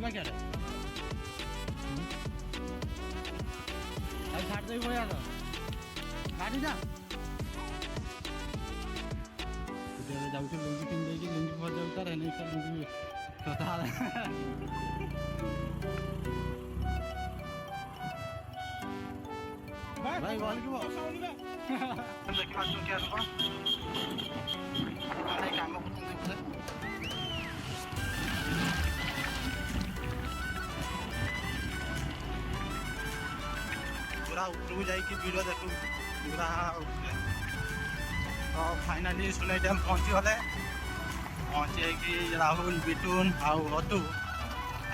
ଯିବା କେଆଡ଼େ ଆଉ ଛାଡ଼ି ଦେବି ଭଳିଆ ତ ଗାଡ଼ି ଯା ଯାଉଛି ଲୁଙ୍ଗି କିଣି ଦେଇକି ଲୁଙ୍ଗି ଭଲ ଯାଉଛି ତାର ହେଲେ ତାର ଲୁଙ୍ଗି କଥା ଭାଇ ଭଲ ଦେଖିବା କିଏ ଲୋକ କାମ କରୁଛନ୍ତି पूरा ऊपर जाइए वीडियो देखो पूरा तो फाइनाली सुनै डैम पहुँची गले पहुँचे राहुल बिटुन आउ रतु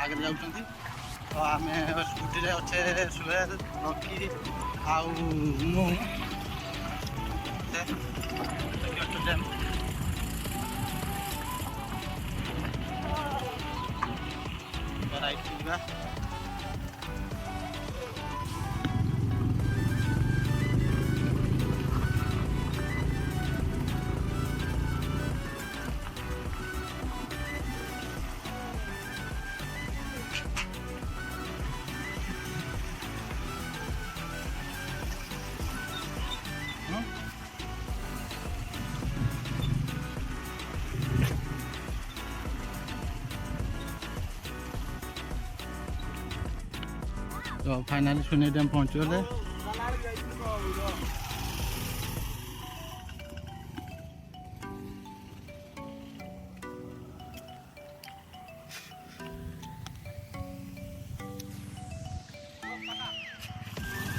आगे जाऊँगी तो आम स्कूटी अच्छे सुहेल रकी आउ मु डैम राइट तो फाइनाली सुनै डैम पहुँच गले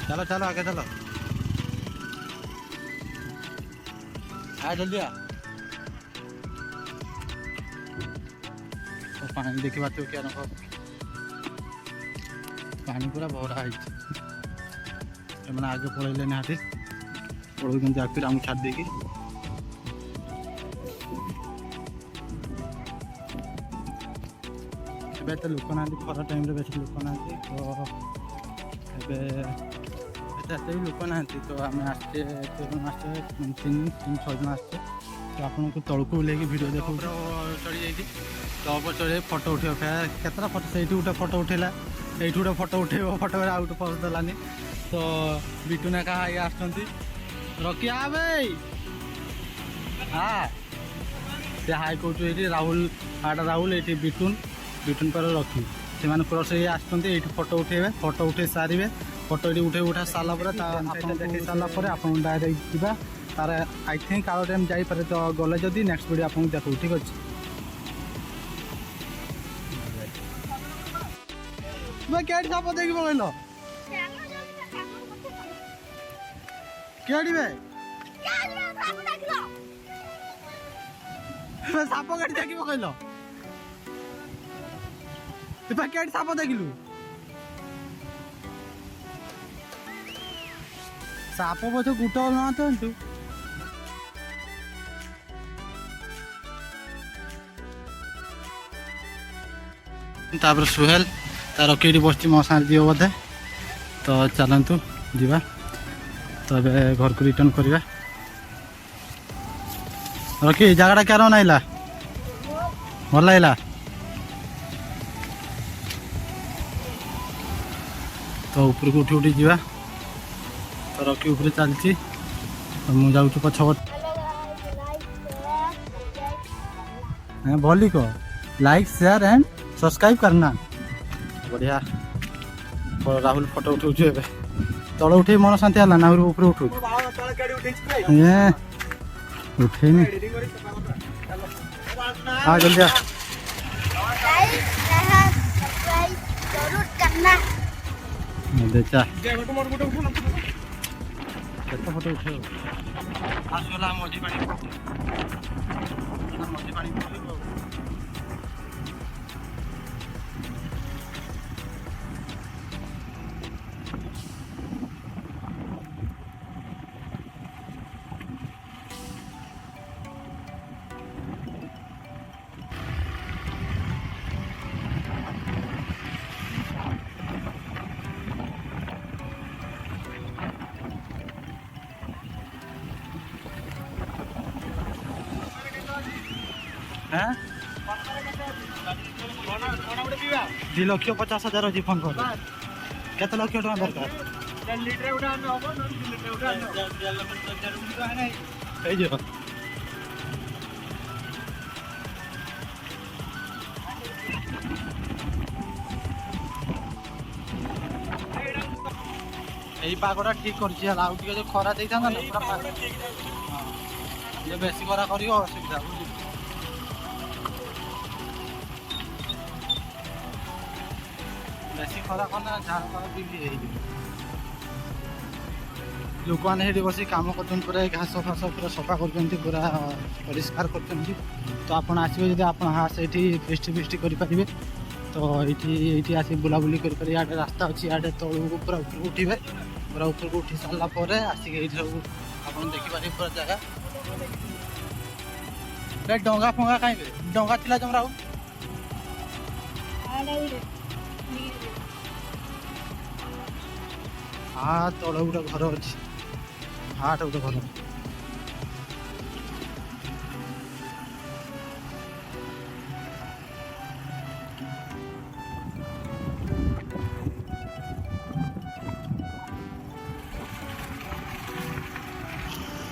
चलो चलो आगे चलो आ जल्दी आ तो पानी देखी बात क्या ना पानी पूरा भरा है मैंने आगे पड़े निहाती पड़े फिर आम छाड़ देगी तो लोक ना खरा टाइम बेस लोक ना तो एते भी लोक ना तो आम आसते 3-6 जन आसते तो आपको तौक लेकिन वीडियो देखो चढ़ी जाइए तो चढ़े फोटो उठे केतटा फोटो से गोटे फोटो उठेला ये गोटे फोटो उठेब फोटो आउ गोटे पस देलानी तो बिटुना का ये आसती रखिया भाई हाँ से हाई कौट राहुल आटा राहुल ये बिटुन बिटुन पर रखी से क्रस ये आसते फोटो उठेबे फोटो उठे सारे फोटो ये उठे उठा सारापर देख सारापर आप डायरेक्ट जा तार आई थिंक आउ टाइम जापे तो गले जदि नेक्स्ट वीडियो आपको देखो ठीक अच्छे मैं क्या साप देखिए कहल क्या साप गाड़ी देखिए कहल क्या साप देखलु साप पचे गुट ना तापर सुहेल तार किटी बस मो साथ दिव बोधे तो चलतु जा तो घर को रिटर्न करवा रखी जगह क्या नाइला भल लगा तो ऊपर को उठी उठी जा तो रखी ऊपर चलती तो मुझे जाऊँ पछपट भली को लाइक शेयर एंड सब्सक्राइब करना बढ़िया राहुल फोटो उठे तल उठे मन शांति है ना ऊपर उठू उठे हाँ जल्दी फोटो उठे आसगला मझी पानी 2,50,000 अच्छी फोन कर केत लक्ष टका दरकार এই পাগটা ঠিক করছি হল আউ টিকে যে খরা দেইথান্তা না পুরা পাগ যে বেশি খরা করিও অসুবিধা বুঝলি বেশি খরা কলে ঝাড় পাগ বিক্রি ହେଇଯିବ ଲୋକମାନେ ସେଠି ବସି କାମ କରୁଛନ୍ତି ପୁରା ଘାସ ଫାସ ପୁରା ସଫା କରୁଛନ୍ତି ପୁରା ପରିଷ୍କାର କରୁଛନ୍ତି ତ ଆପଣ ଆସିବେ ଯଦି ଆପଣ ସେଇଠି ଫିଷ୍ଟି କରିପାରିବେ ତ ଏଇଠି ଆସି ବୁଲାବୁଲି କରିପାରିବେ ଇଆଡ଼େ ରାସ୍ତା ଅଛି ଇଆଡ଼େ ତଳକୁ ପୁରା ଉପରକୁ ଉଠିବେ ପୁରା ଉପରକୁ ଉଠି ସାରିଲା ପରେ ଆସିକି ଏଇଠି ସବୁ ଆପଣ ଦେଖିପାରିବେ ପୁରା ଜାଗା ଡଙ୍ଗା ଫଙ୍ଗା କାହିଁକି ଡଙ୍ଗା ଥିଲା ଜମରା ତଳ ଗୋଟେ ଘର ଅଛି ହାଟ ଗୋଟେ ଘର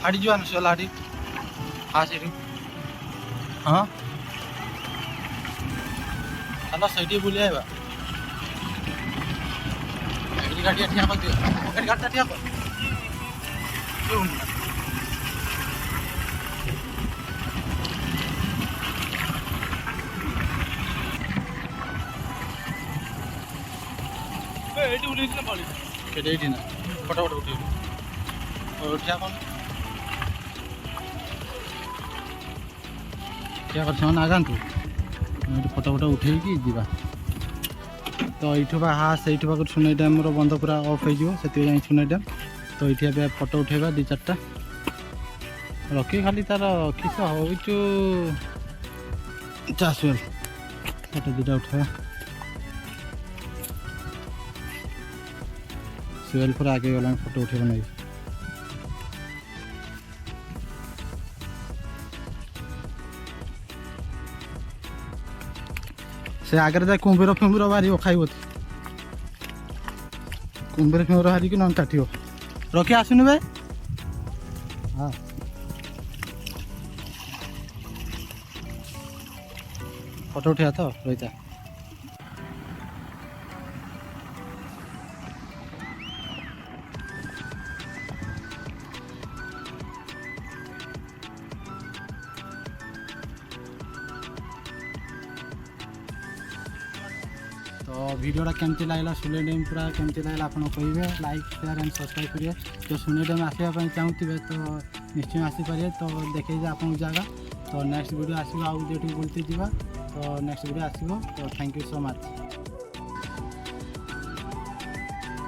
हाड़ी जो आने हाड़ी हाँ सीटी हाँ चलो सही बुले आवा गाड़ी ठिया कर दियो गाड़ी ठिया कर ना फटाफट उठे उठिया कौन क्या कर आगंतु फटो फटो उठे जा तो ये हाँ से सुनै डैम बंध पूरा अफ हो सुनै डैम तो ये फटो उठेगा 2-4टा रखी खाली तार किस हो चाषुएल फटो 2टा उठेगा सुएल पूरा आगे गला फटो उठे नहीं से आगे जाए कुंभीर फिंबीर बाहर खाइब कुंभीर फिंबीर बाहर कि न काट रखी आसुनि भाई हाँ फटो उठा तो रही तो वीडियोटा केमती लगला सुनै डैम पूरा केमती लगला आप कहे लाइक शेयर एंड सब्सक्राइब करेंगे जो सुनै डैम आसवाई चाहूे तो निश्चय आसीपारे तो देखे आप जगह तो नेक्स्ट वीडियो आसो आउ जो बुलती जा तो नेक्स्ट वीडियो आसो तो थैंक यू सो मच।